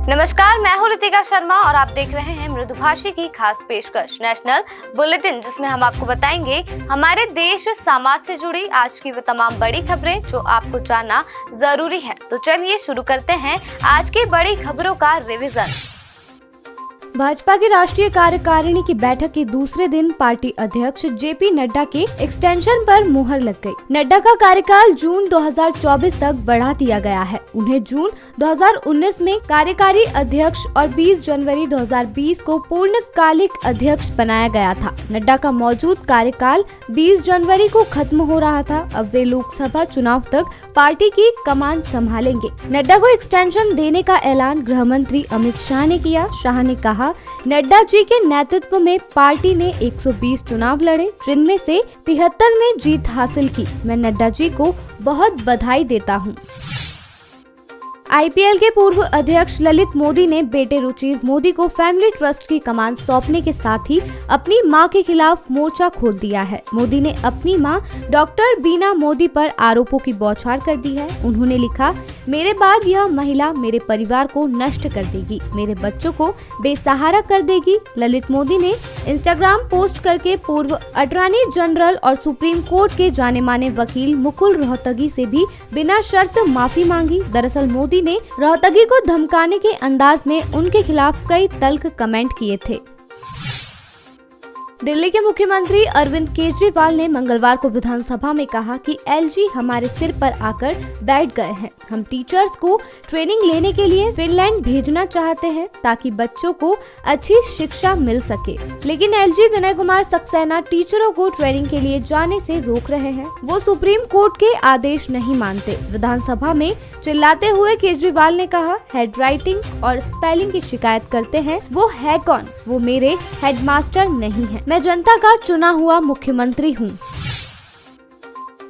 नमस्कार, मैं हूँ रितिका शर्मा और आप देख रहे हैं मृदुभाषी की खास पेशकश नेशनल बुलेटिन, जिसमें हम आपको बताएंगे हमारे देश समाज से जुड़ी आज की वो तमाम बड़ी खबरें जो आपको जानना जरूरी है। तो चलिए शुरू करते हैं आज की बड़ी खबरों का रिवीजन। भाजपा की राष्ट्रीय कार्यकारिणी की बैठक के दूसरे दिन पार्टी अध्यक्ष जेपी नड्डा के एक्सटेंशन पर मुहर लग गई। नड्डा का कार्यकाल जून 2024 तक बढ़ा दिया गया है। उन्हें जून 2019 में कार्यकारी अध्यक्ष और 20 जनवरी 2020 को पूर्णकालिक अध्यक्ष बनाया गया था। नड्डा का मौजूद कार्यकाल 20 जनवरी को खत्म हो रहा था। अब वे लोकसभा चुनाव तक पार्टी की कमान संभालेंगे। नड्डा को एक्सटेंशन देने का ऐलान गृह मंत्री अमित शाह ने किया। शाह ने कहा, नड्डा जी के नेतृत्व में पार्टी ने 120 चुनाव लड़े, जिनमें से 73 में जीत हासिल की। मैं नड्डा जी को बहुत बधाई देता हूँ। आईपीएल के पूर्व अध्यक्ष ललित मोदी ने बेटे रुचिर मोदी को फैमिली ट्रस्ट की कमान सौंपने के साथ ही अपनी मां के खिलाफ मोर्चा खोल दिया है। मोदी ने अपनी मां डॉक्टर बीना मोदी पर आरोपों की बौछार कर दी है। उन्होंने लिखा, मेरे बाद यह महिला मेरे परिवार को नष्ट कर देगी, मेरे बच्चों को बेसहारा कर देगी। ललित मोदी ने इंस्टाग्राम पोस्ट करके पूर्व अटॉर्नी जनरल और सुप्रीम कोर्ट के जाने माने वकील मुकुल रोहतगी से भी बिना शर्त माफी मांगी। दरअसल मोदी ने रोहतगी को धमकाने के अंदाज में उनके खिलाफ कई तल्ख कमेंट किए थे। दिल्ली के मुख्यमंत्री अरविंद केजरीवाल ने मंगलवार को विधानसभा में कहा कि एलजी हमारे सिर पर आकर बैठ गए हैं। हम टीचर्स को ट्रेनिंग लेने के लिए फिनलैंड भेजना चाहते हैं ताकि बच्चों को अच्छी शिक्षा मिल सके, लेकिन एलजी विनय कुमार सक्सेना टीचरों को ट्रेनिंग के लिए जाने से रोक रहे हैं। वो सुप्रीम कोर्ट के आदेश नहीं मानते। विधानसभा में चिल्लाते हुए केजरीवाल ने कहा, हेड राइटिंग और स्पेलिंग की शिकायत करते हैं वो है कौन? वो मेरे हेडमास्टर नहीं है। मैं जनता का चुना हुआ मुख्यमंत्री हूँ।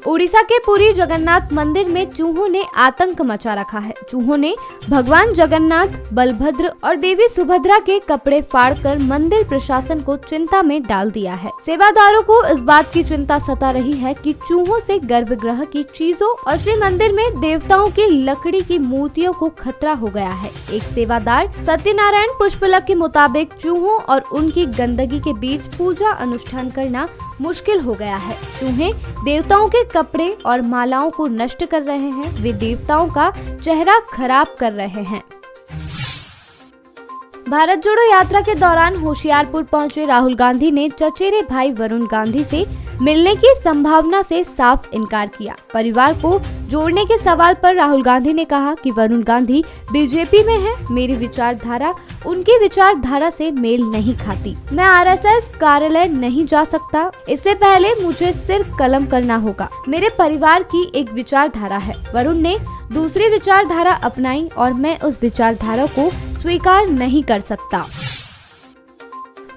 उड़ीसा के पुरी जगन्नाथ मंदिर में चूहों ने आतंक मचा रखा है। चूहों ने भगवान जगन्नाथ, बलभद्र और देवी सुभद्रा के कपड़े फाड़कर मंदिर प्रशासन को चिंता में डाल दिया है। सेवादारों को इस बात की चिंता सता रही है कि चूहों से गर्भगृह की चीजों और श्री मंदिर में देवताओं की लकड़ी की मूर्तियों को खतरा हो गया है। एक सेवादार सत्यनारायण पुष्पलक के मुताबिक चूहों और उनकी गंदगी के बीच पूजा अनुष्ठान करना मुश्किल हो गया है। चूहे देवताओं के कपड़े और मालाओं को नष्ट कर रहे हैं। वे देवताओं का चेहरा खराब कर रहे हैं। भारत जोड़ो यात्रा के दौरान होशियारपुर पहुंचे राहुल गांधी ने चचेरे भाई वरुण गांधी से मिलने की संभावना से साफ इनकार किया। परिवार को जोड़ने के सवाल पर राहुल गांधी ने कहा कि वरुण गांधी बीजेपी में है। मेरी विचारधारा उनकी विचारधारा से मेल नहीं खाती। मैं आरएसएस कार्यालय नहीं जा सकता। इससे पहले मुझे सिर्फ कलम करना होगा। मेरे परिवार की एक विचारधारा है। वरुण ने दूसरी विचारधारा अपनाई और मैं उस विचारधारा को स्वीकार नहीं कर सकता।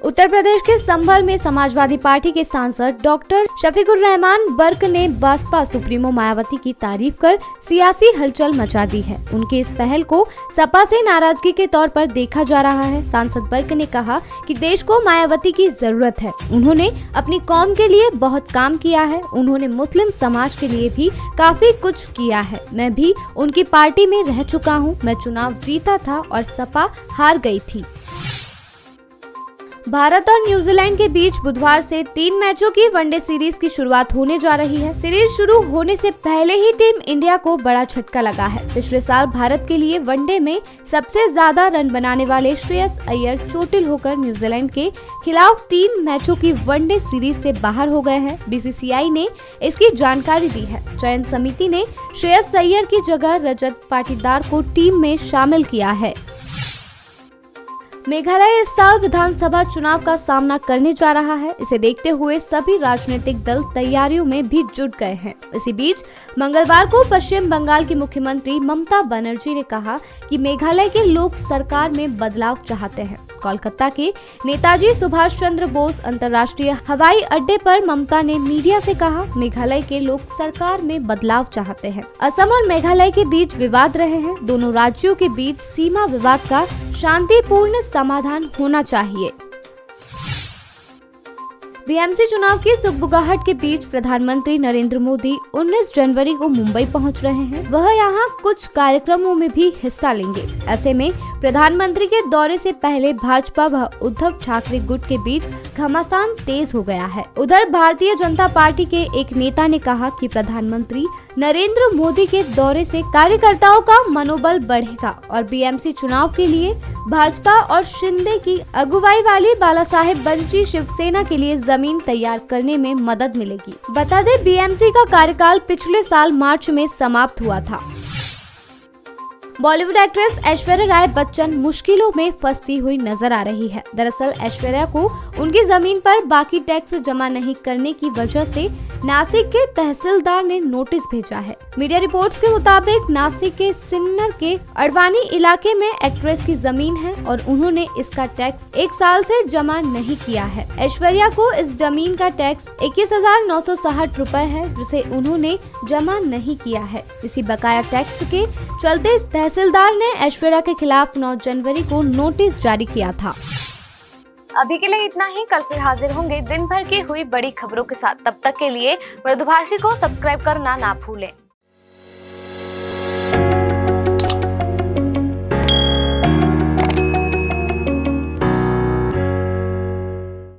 उत्तर प्रदेश के संभल में समाजवादी पार्टी के सांसद डॉक्टर शफीकुर रहमान बर्क ने बसपा सुप्रीमो मायावती की तारीफ कर सियासी हलचल मचा दी है। उनके इस पहल को सपा से नाराजगी के तौर पर देखा जा रहा है। सांसद बर्क ने कहा कि देश को मायावती की जरूरत है। उन्होंने अपनी कौम के लिए बहुत काम किया है। उन्होंने मुस्लिम समाज के लिए भी काफी कुछ किया है। मैं भी उनकी पार्टी में रह चुका हूँ। मैं चुनाव जीता था और सपा हार गई थी। भारत और न्यूजीलैंड के बीच बुधवार से 3 मैचों की वनडे सीरीज की शुरुआत होने जा रही है। सीरीज शुरू होने से पहले ही टीम इंडिया को बड़ा झटका लगा है। पिछले साल भारत के लिए वनडे में सबसे ज्यादा रन बनाने वाले श्रेयस अय्यर चोटिल होकर न्यूजीलैंड के खिलाफ 3 मैचों की वनडे सीरीज से बाहर हो गए हैं। बीसीसीआई ने इसकी जानकारी दी है। चयन समिति ने श्रेयस अय्यर की जगह रजत पाटीदार को टीम में शामिल किया है। मेघालय इस साल विधानसभा चुनाव का सामना करने जा रहा है। इसे देखते हुए सभी राजनीतिक दल तैयारियों में भी जुट गए हैं। इसी बीच मंगलवार को पश्चिम बंगाल की मुख्यमंत्री ममता बनर्जी ने कहा कि मेघालय के लोग सरकार में बदलाव चाहते हैं। कोलकाता के नेताजी सुभाष चंद्र बोस अंतर्राष्ट्रीय हवाई अड्डे पर ममता ने मीडिया से कहा, मेघालय के लोग सरकार में बदलाव चाहते हैं। असम और मेघालय के बीच विवाद रहे हैं। दोनों राज्यों के बीच सीमा विवाद का शांतिपूर्ण समाधान होना चाहिए। बीएमसी चुनाव की सुगबुगाहट के बीच प्रधानमंत्री नरेंद्र मोदी 19 जनवरी को मुंबई पहुंच रहे हैं। वह यहां कुछ कार्यक्रमों में भी हिस्सा लेंगे। ऐसे में प्रधानमंत्री के दौरे से पहले भाजपा व उद्धव ठाकरे गुट के बीच घमासान तेज हो गया है। उधर भारतीय जनता पार्टी के एक नेता ने कहा कि प्रधानमंत्री नरेंद्र मोदी के दौरे से कार्यकर्ताओं का मनोबल बढ़ेगा और बीएमसी चुनाव के लिए भाजपा और शिंदे की अगुवाई वाली बालासाहेब बंची शिवसेना के लिए जमीन तैयार करने में मदद मिलेगी। बता दें, बीएमसी का कार्यकाल पिछले साल मार्च में समाप्त हुआ था। बॉलीवुड एक्ट्रेस ऐश्वर्या राय बच्चन मुश्किलों में फंसती हुई नजर आ रही है। दरअसल ऐश्वर्या को उनकी जमीन पर बाकी टैक्स जमा नहीं करने की वजह से नासिक के तहसीलदार ने नोटिस भेजा है। मीडिया रिपोर्ट्स के मुताबिक नासिक के सिन्नर के अडवाणी इलाके में एक्ट्रेस की जमीन है और उन्होंने इसका टैक्स 1 साल से जमा नहीं किया है। ऐश्वर्या को इस जमीन का टैक्स 21,960 रुपए है, जिसे उन्होंने जमा नहीं किया है। इसी बकाया टैक्स के चलते तहसीलदार ने ऐश्वर्या के खिलाफ 9 जनवरी को नोटिस जारी किया था। अभी के लिए इतना ही। कल फिर हाजिर होंगे दिन भर की हुई बड़ी खबरों के साथ। तब तक के लिए मृदुभाषी को सब्सक्राइब करना ना भूलें।